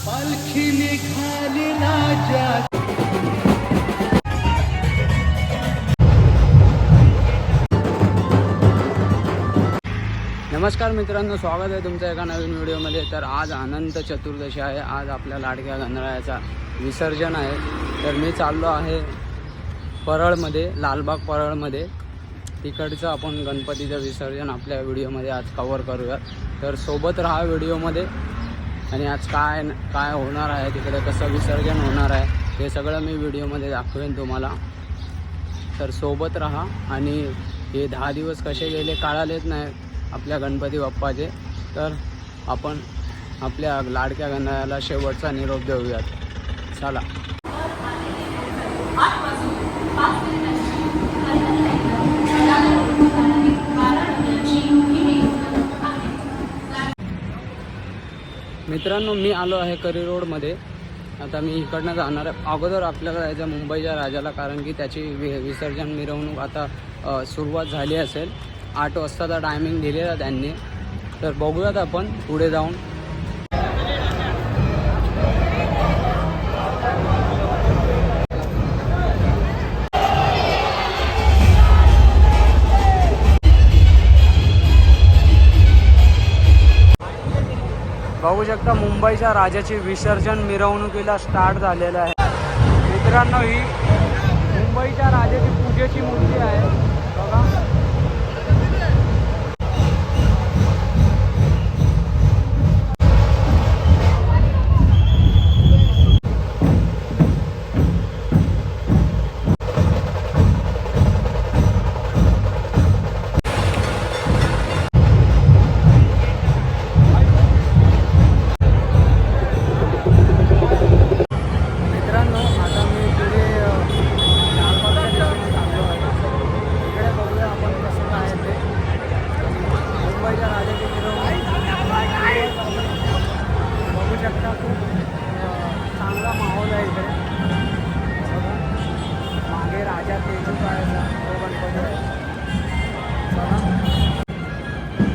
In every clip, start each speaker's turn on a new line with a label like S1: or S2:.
S1: पालखी निघाली राजा. नमस्कार मित्रांनो, स्वागत आहे तुमचं एका नवीन व्हिडिओमध्ये. तर आज अनंत चतुर्दशी आहे. आज आपल्या लाडक्या गणरायाचा विसर्जन आहे. तर मी चाललो आहे परळमध्ये, लालबाग परळमध्ये. तिकडचं आपण गणपतीचं विसर्जन आपल्या व्हिडिओमध्ये आज कव्हर करूयात. तर सोबत राहा व्हिडिओमध्ये. आणि आज काय होणार आहे, तिकडे कसं विसर्जन होणार आहे, हे सगळं मी व्हिडिओमध्ये दाखवेन तुम्हाला. तर सोबत राहा. आणि हे 10 दिवस कसे गेले कळालेच नाही आपल्या गणपती बाप्पाचे. तर आपण आपल्या लाडक्या गणरायाला शेवटचा निरोप देऊयात. चला. मित्रांनो, मी आलो आहे करी रोडमध्ये. आता मी इकडनं जाणार आहे. अगोदर आपल्याला जायचं मुंबईच्या राजाला, कारण की त्याची विसर्जन मिरवणूक आता सुरुवात झाली असेल. 8 वाजताचा टायमिंग दिलेला त्यांनी. तर बघूयात आपण पुढे जाऊन. बघू शकता मुंबईच्या राजाची विसर्जन मिरवणुकीला स्टार्ट झालेलं आहे. मित्रांनो, ही मुंबईच्या राजाची पूजेची मूर्ती आहे. बघा, चांगला माहोल आहे इकडे. मागे राजा तेजूबाईचा गणपती आहे.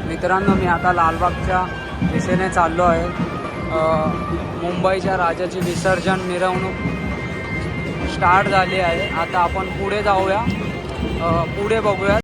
S1: मित्रांनो, मी आता लालबागच्या दिशेने चाललो आहे. मुंबईच्या राजाची विसर्जन मिरवणूक स्टार्ट झाली आहे. आता आपण पुढे जाऊया, पुढे बघूया.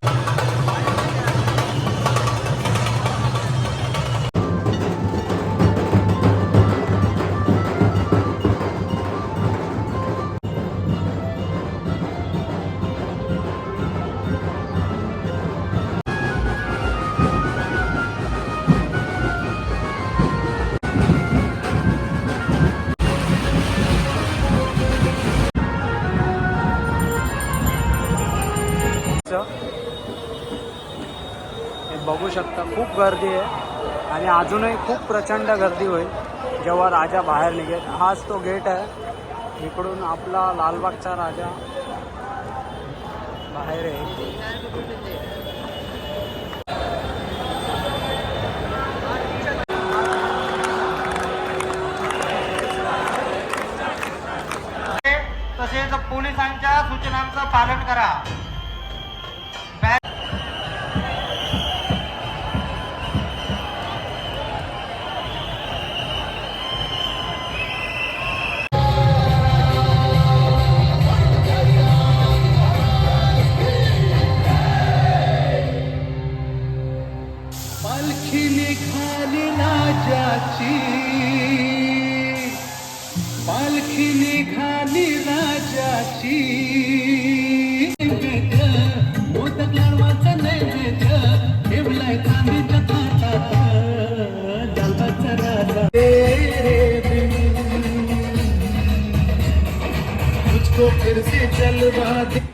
S1: हे बघू शकता, खूप गर्दी आहे. आणि अजूनही खूप प्रचंड गर्दी होईल जेव्हा राजा बाहेर निघेल. हाच तो गेट आहे. इकडून आपला लालबागचा राजा बाहेर आहे.
S2: तसेच पोलिसांच्या सूचनांचं पालन करा.
S1: पालखी निघाली राजाची, पालखी निघाली राजाची. मोदक लाडवाचा नैवेद्य ठेवलाय चांदीच्या ताटात. लालबागचा राजा तेरे बिन तुझको फिर से जलवा दे.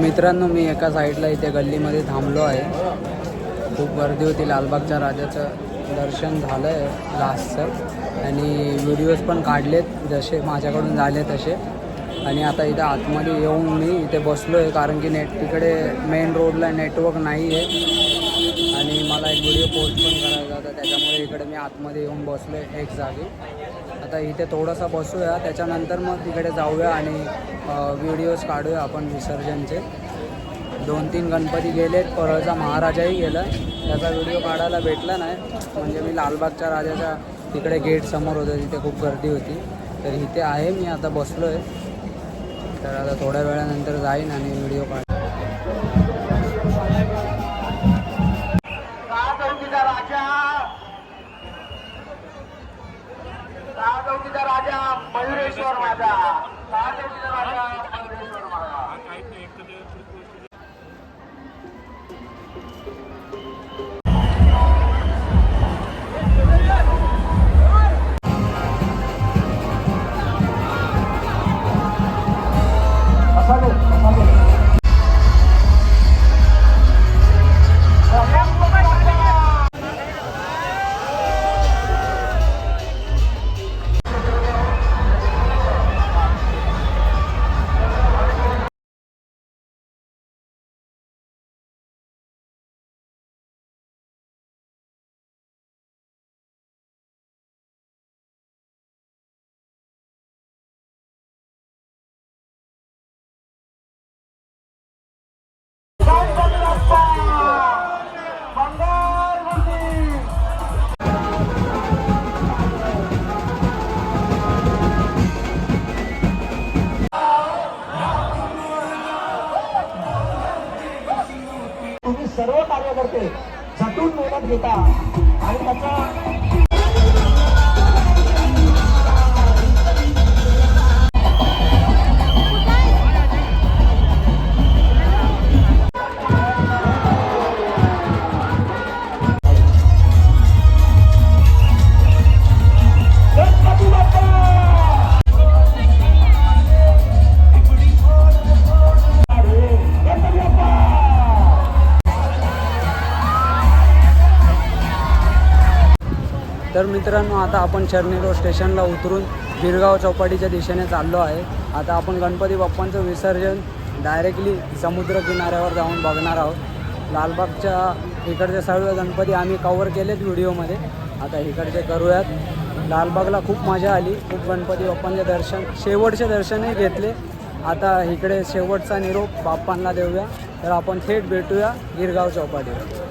S1: मित्रांनो, मी एका साईडला इथे गल्लीमध्ये थांबलो आहे. खूप गर्दी होती. लालबागच्या राजाचं दर्शन झालं आहे लास्टचं आणि व्हिडिओज पण काढलेत जसे माझ्याकडून झाले तसे. आणि आता इथं आतमध्ये येऊन मी इथे बसलो आहे कारण की तिकडे मेन रोडला नेटवर्क नाही आहे आणि मला एक व्हिडिओ पोस्ट पण करायचा होता, त्याच्यामुळे इकडे मी आतमध्ये येऊन बसलो आहे एक जागी. आता इथे थोडंसं बसूया, त्याच्यानंतर मग तिकडे जाऊया आणि व्हिडिओज काढूया आपण विसर्जनचे. 2-3 गणपती गेलेत, परळचा महाराजाही गेला, त्याचा व्हिडिओ काढायला भेटला नाही. म्हणजे मी लालबागच्या राजाच्या तिकडे गेट समोर होतं, तिथे खूप गर्दी होती. तर इथे आहे मी आता बसलो आहे. तर आता थोड्या वेळानंतर जाईन आणि व्हिडिओ काढ.
S2: राजा मयुरेश्वर माझा, राजा मयुरेश्वर माझा. तुम्ही सर्व कार्यकर्ते झटून मेहनत घेता आणि त्याचा
S1: तर मित्रांनो, आता आपण चर्नी रोड स्टेशनला उतरून गिरगाव चौपाटीच्या दिशेने चाललो आहे. आता आपण गणपती बाप्पांचं विसर्जन डायरेक्टली समुद्र किनाऱ्यावर जाऊन बघणार आहोत. लालबागच्या इकडचे सर्व गणपती आम्ही कवर केलेत व्हिडिओमध्ये, आता इकडचे करूयात. लालबागला खूप मजा आली, खूप गणपती बाप्पांचे दर्शन, शेवटचे दर्शनही घेतले. आता इकडे शेवटचा निरोप बाप्पांना देऊया. तर आपण थेट भेटूया गिरगाव चौपाटीवर.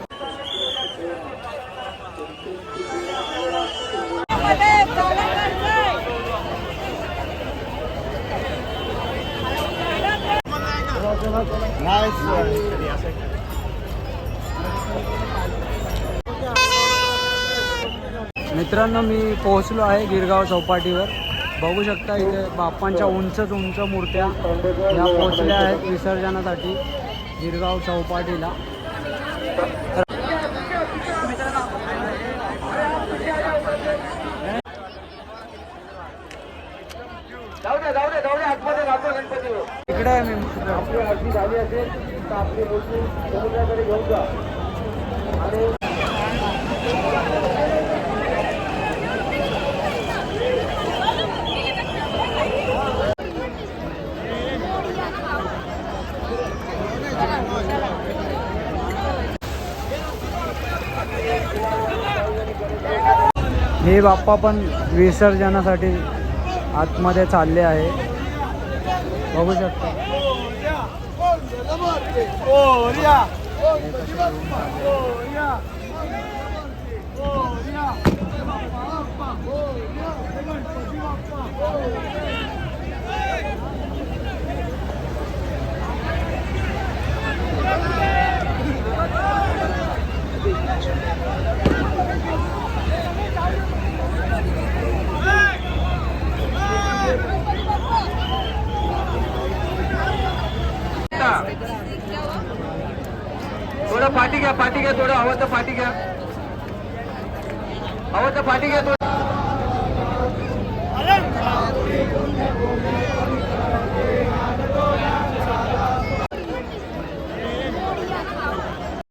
S1: मित्रांनो, मी पोहोचलो आहे गिरगाव चौपाटीवर. बघू शकता इथे बाप्पांच्या उंच मूर्त्या या पोहोचल्या आहेत विसर्जनासाठी गिरगाव चौपाटीला. इकडे आपली आरती झाली असेल तर आपली मूर्ती समुद्राकडे घेऊन जा. हे बाप्पा पण विसर्जनासाठी आतमध्ये चालले आहे, बघू शकता. थोडं पाठी घ्या, थोडं हवं तर पाठी घ्या, थोडं.